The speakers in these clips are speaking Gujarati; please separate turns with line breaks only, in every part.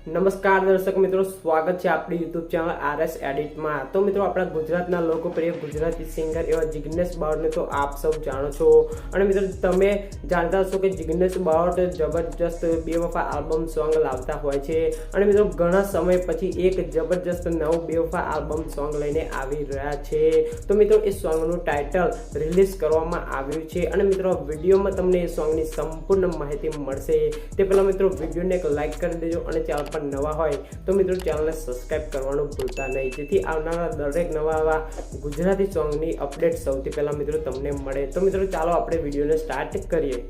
નમસ્કાર દર્શક મિત્રો, સ્વાગત છે આપણી યુટ્યુબ ચેનલ RS એડિટમાં। તો મિત્રો, આપણા ગુજરાતના લોકપ્રિય ગુજરાતી સિંગર એવા જિગ્નેશ બારોટને તો આપ સૌ જાણો છો। અને મિત્રો, તમે જાણતા હશો કે જિગ્નેશ બારોટ જબરજસ્ત બેવફા આલ્બમ સોંગ લાવતા હોય છે। અને મિત્રો, ઘણા સમય પછી એક જબરજસ્ત નવું બેવફા આલ્બમ સોંગ લઈને આવી રહ્યા છે। તો મિત્રો, એ સોંગનું ટાઇટલ રિલીઝ કરવામાં આવ્યું છે અને મિત્રો, વિડીયોમાં તમને એ સોંગની સંપૂર્ણ માહિતી મળશે। તે પહેલા મિત્રો, વિડીયોને એક લાઈક કરી દેજો અને ચેનલ પર નવા હોય તો મિત્રો ચેનલને સબસ્ક્રાઇબ કરવાનું ભૂલતા નહીં, જેથી આવનારા દરેક નવા ગુજરાતી સોંગની અપડેટ સૌથી પહેલા મિત્રો તમને મળે। તો મિત્રો, ચાલો આપણે વિડીયોને સ્ટાર્ટ કરીએ।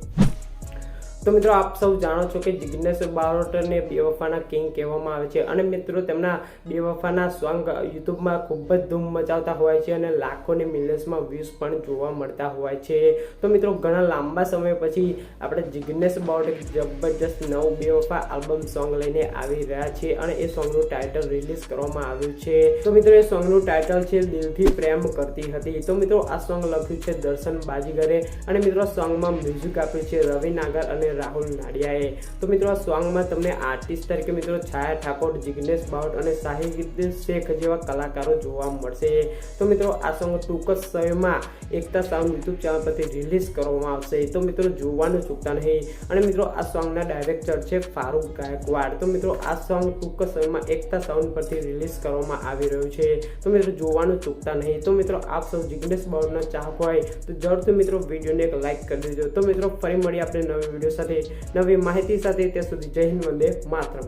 તો મિત્રો, આપ સૌ જાણો છો કે જિગ્નેશ બારોટને બેવફાના કિંગ કહેવામાં આવે છે અને મિત્રો, તેમના બેવફાના સોંગ યુટ્યુબમાં ખૂબ જ ધૂમ મચાવતા હોય છે અને લાખોની મિલિયન્સમાં વ્યૂઝ પણ જોવા મળતા હોય છે। તો મિત્રો, ઘણા લાંબા સમય પછી આપણે જિગ્નેશ બારોટ જબરજસ્ત નવું બેવફા આલ્બમ સોંગ લઈને આવી રહ્યા છે અને એ સોંગનું ટાઇટલ રિલીઝ કરવામાં આવ્યું છે। તો મિત્રો, એ સોંગનું ટાઇટલ છે દિલથી પ્રેમ કરતી હતી। તો મિત્રો, આ સોંગ લખ્યું છે દર્શન બાજીગરે અને મિત્રો, સોંગમાં મ્યુઝિક આપ્યું છે રવિ નાગર અને રાહુલ નાડિયાએ। તો મિત્રો, આ સોંગમાં તમને આર્ટિસ્ટ તરીકે મિત્રો છાયા ઠાકોર, જિગ્નેશ બારોટ અને શાહિદ શેખ જેવા કલાકારો જોવા મળશે। તો મિત્રો, આ સોંગ ટૂંક જ સમયમાં એકતા સાઉન્ડ યુટ્યુબ ચેનલ પરથી રિલીઝ કરવામાં આવશે। તો મિત્રો, જોવાનું ચૂકતા નહીં। અને મિત્રો, આ સોંગના ડાયરેક્ટર છે ફારૂક ગાયકવાડ। તો મિત્રો, આ સોંગ ટૂંક સમયમાં એકતા સાઉન્ડ પરથી રિલીઝ કરવામાં આવી રહ્યું છે। તો મિત્રો, જોવાનું ચૂકતા નહીં। તો મિત્રો, આપ સૌ જિગ્નેશ બારોટના ચાહક હોય તો જરૂરથી મિત્રો વિડીયોને એક લાઈક કરી દેજો। તો મિત્રો, ફરી મળીએ આપણે નવી વિડીયો સાથે, નવી માહિતી સાથે। ત્યાં સુધી જય હિન્દ, વંદે માતરમ।